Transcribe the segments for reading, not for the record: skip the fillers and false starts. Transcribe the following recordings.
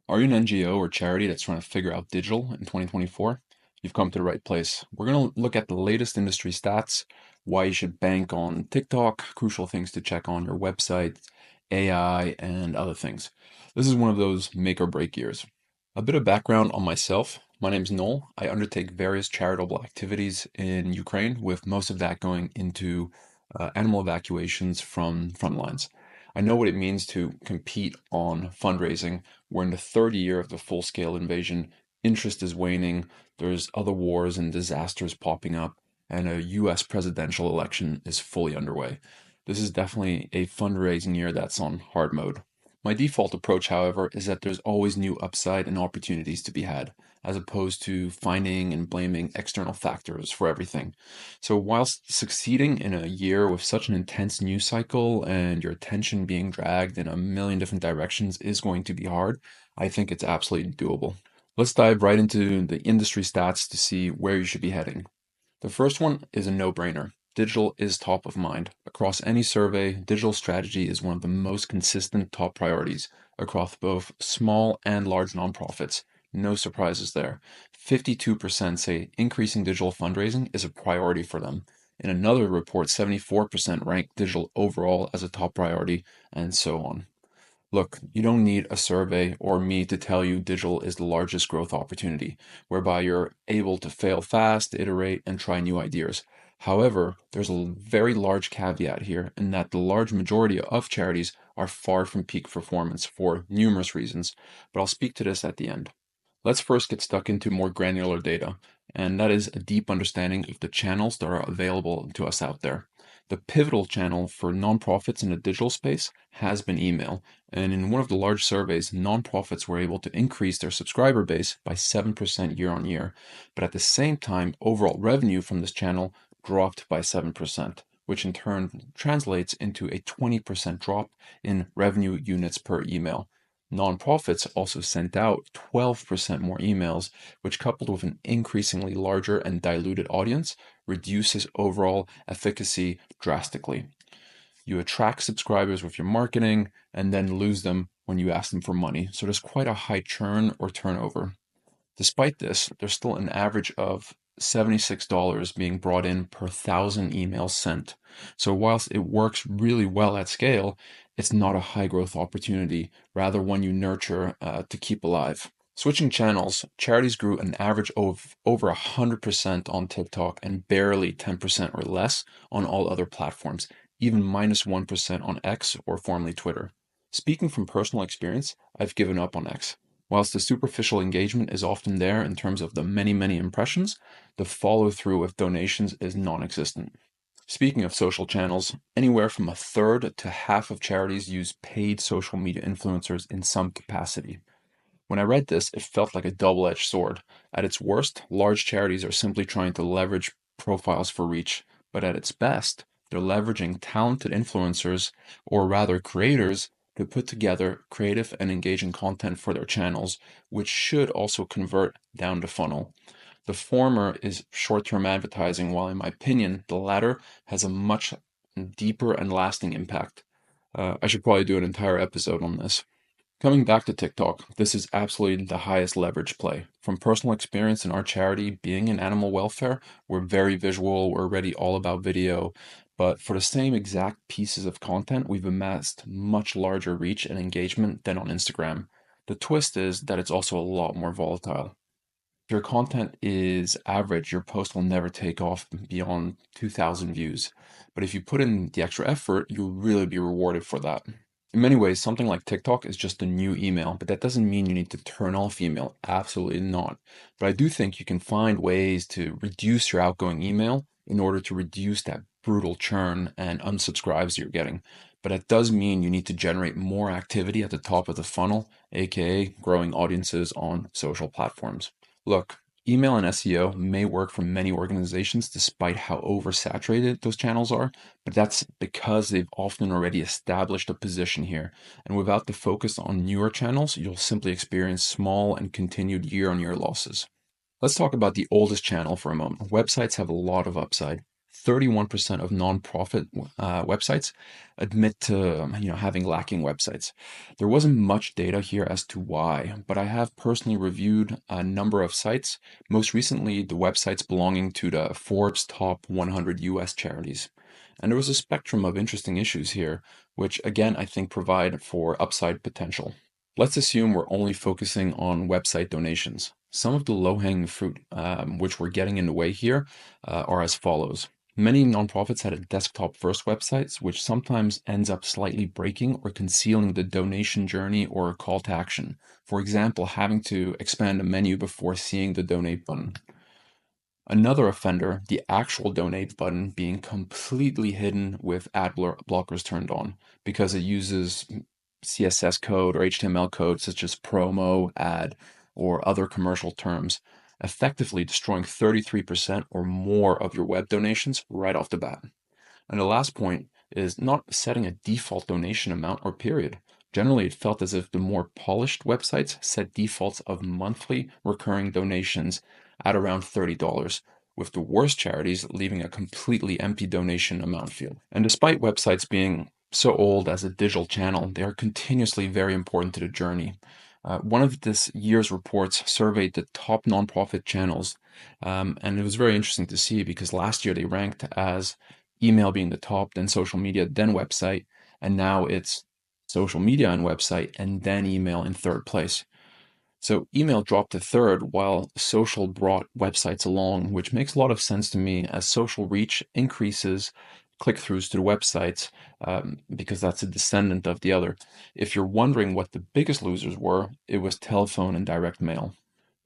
Are you an NGO or charity that's trying to figure out digital in 2024? You've come to the right place. We're going to look at the latest industry stats, why you should bank on TikTok, crucial things to check on your website, AI, and other things. This is one of those make or break years. A bit of background on myself. My name's Noel. I undertake various charitable activities in Ukraine, with most of that going into animal evacuations from front lines. I know what it means to compete on fundraising. We're in the third year of the full-scale invasion. Interest is waning. There's other wars and disasters popping up, and a US presidential election is fully underway. This is definitely a fundraising year that's on hard mode. My default approach, however, is that there's always new upside and opportunities to be had, as opposed to finding and blaming external factors for everything. So, whilst succeeding in a year with such an intense news cycle and your attention being dragged in a million different directions is going to be hard, I think it's absolutely doable. Let's dive right into the industry stats to see where you should be heading. The first one is a no-brainer. Digital is top of mind. Across any survey, digital strategy is one of the most consistent top priorities across both small and large nonprofits. No surprises there. 52% say increasing digital fundraising is a priority for them. In another report, 74% rank digital overall as a top priority, and so on. Look, you don't need a survey or me to tell you digital is the largest growth opportunity, whereby you're able to fail fast, iterate, and try new ideas. However, there's a very large caveat here in that the large majority of charities are far from peak performance for numerous reasons, but I'll speak to this at the end. Let's first get stuck into more granular data, and that is a deep understanding of the channels that are available to us out there. The pivotal channel for nonprofits in the digital space has been email, and in one of the large surveys, nonprofits were able to increase their subscriber base by 7% year on year, but at the same time, overall revenue from this channel dropped by 7%, which in turn translates into a 20% drop in revenue units per email. Nonprofits also sent out 12% more emails, which, coupled with an increasingly larger and diluted audience, reduces overall efficacy drastically. You attract subscribers with your marketing and then lose them when you ask them for money. So there's quite a high churn or turnover. Despite this, there's still an average of $76 being brought in per 1,000 emails sent. So whilst it works really well at scale, it's not a high growth opportunity, rather one you nurture to keep alive. Switching channels, charities grew an average of over 100% on TikTok and barely 10% or less on all other platforms, even minus 1% on X, or formerly Twitter. Speaking from personal experience, I've given up on X. Whilst the superficial engagement is often there in terms of the many impressions, the follow through with donations is non existent. Speaking of social channels, anywhere from a third to half of charities use paid social media influencers in some capacity. When I read this, it felt like a double edged sword. At its worst, large charities are simply trying to leverage profiles for reach, but at its best, they're leveraging talented influencers, or rather creators, to put together creative and engaging content for their channels, which should also convert down the funnel. The former is short term advertising, while in my opinion, the latter has a much deeper and lasting impact. I should probably do an entire episode on this. Coming back to TikTok, this is absolutely the highest leverage play. From personal experience in our charity being in animal welfare, we're very visual, we're already all about video, but for the same exact pieces of content, we've amassed much larger reach and engagement than on Instagram. The twist is that it's also a lot more volatile. If your content is average, your post will never take off beyond 2,000 views. But if you put in the extra effort, you'll really be rewarded for that. In many ways, something like TikTok is just a new email, but that doesn't mean you need to turn off email. Absolutely not. But I do think you can find ways to reduce your outgoing email in order to reduce that brutal churn and unsubscribes you're getting. But that does mean you need to generate more activity at the top of the funnel, aka growing audiences on social platforms. Look, email and SEO may work for many organizations despite how oversaturated those channels are, but that's because they've often already established a position here. And without the focus on newer channels, you'll simply experience small and continued year on year losses. Let's talk about the oldest channel for a moment. Websites have a lot of upside. 31% of nonprofit websites admit to having lacking websites. There wasn't much data here as to why, but I have personally reviewed a number of sites, most recently the websites belonging to the Forbes top 100 US charities. And there was a spectrum of interesting issues here, which again I think provide for upside potential. Let's assume we're only focusing on website donations. Some of the low-hanging fruit, which we're getting in the way here, are as follows. Many nonprofits had a desktop-first websites, which sometimes ends up slightly breaking or concealing the donation journey or call to action. For example, having to expand a menu before seeing the donate button. Another offender, the actual donate button being completely hidden with blockers turned on because it uses CSS code or HTML code such as promo, ad, or other commercial terms, effectively destroying 33% or more of your web donations right off the bat. And the last point is not setting a default donation amount or period. Generally, it felt as if the more polished websites set defaults of monthly recurring donations at around $30, with the worst charities leaving a completely empty donation amount field. And despite websites being so old as a digital channel, they are continuously very important to the journey. One of this year's reports surveyed the top nonprofit channels, and it was very interesting to see because last year they ranked as email being the top, then social media, then website, and now it's social media and website, and then email in third place. So email dropped to third while social brought websites along, which makes a lot of sense to me as social reach increases click-throughs to the websites because that's a descendant of the other. If you're wondering what the biggest losers were, it was telephone and direct mail.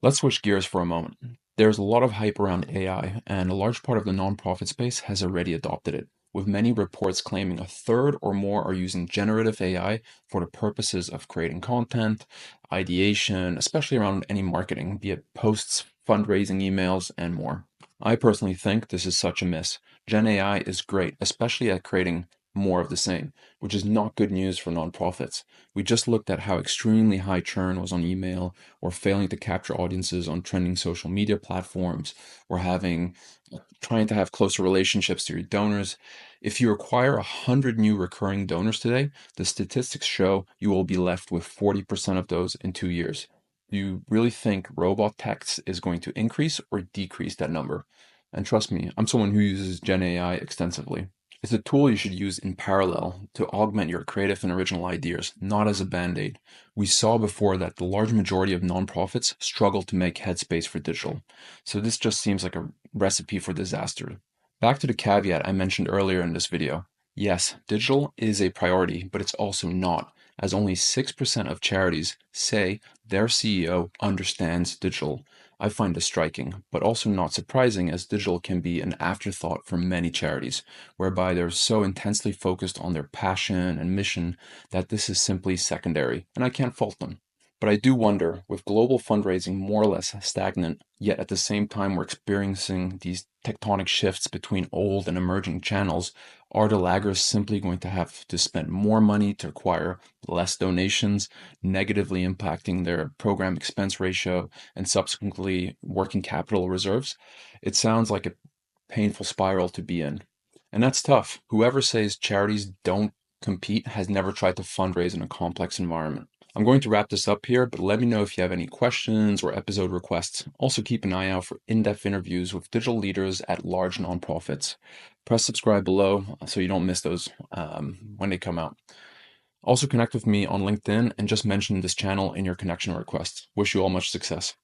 Let's switch gears for a moment. There's a lot of hype around AI, and a large part of the nonprofit space has already adopted it, with many reports claiming a third or more are using generative AI for the purposes of creating content, ideation, especially around any marketing, be it posts, fundraising emails, and more. I personally think this is such a miss. Gen AI is great, especially at creating more of the same, which is not good news for nonprofits. We just looked at how extremely high churn was on email, or failing to capture audiences on trending social media platforms, or trying to have closer relationships to your donors. If you acquire 100 new recurring donors today, the statistics show you will be left with 40% of those in 2 years. Do you really think robot text is going to increase or decrease that number? And trust me, I'm someone who uses Gen AI extensively. It's a tool you should use in parallel to augment your creative and original ideas, not as a band-aid. We saw before that the large majority of nonprofits struggle to make headspace for digital. So this just seems like a recipe for disaster. Back to the caveat I mentioned earlier in this video. Yes, digital is a priority, but it's also not, as only 6% of charities say their CEO understands digital. I find this striking, but also not surprising as digital can be an afterthought for many charities, whereby they're so intensely focused on their passion and mission that this is simply secondary, and I can't fault them. But I do wonder, with global fundraising more or less stagnant, yet at the same time we're experiencing these tectonic shifts between old and emerging channels, are the laggards simply going to have to spend more money to acquire less donations, negatively impacting their program expense ratio and subsequently working capital reserves? It sounds like a painful spiral to be in. And that's tough. Whoever says charities don't compete has never tried to fundraise in a complex environment. I'm going to wrap this up here, but let me know if you have any questions or episode requests. Also, keep an eye out for in-depth interviews with digital leaders at large nonprofits. Press subscribe below so you don't miss those when they come out. Also, connect with me on LinkedIn and just mention this channel in your connection requests. Wish you all much success.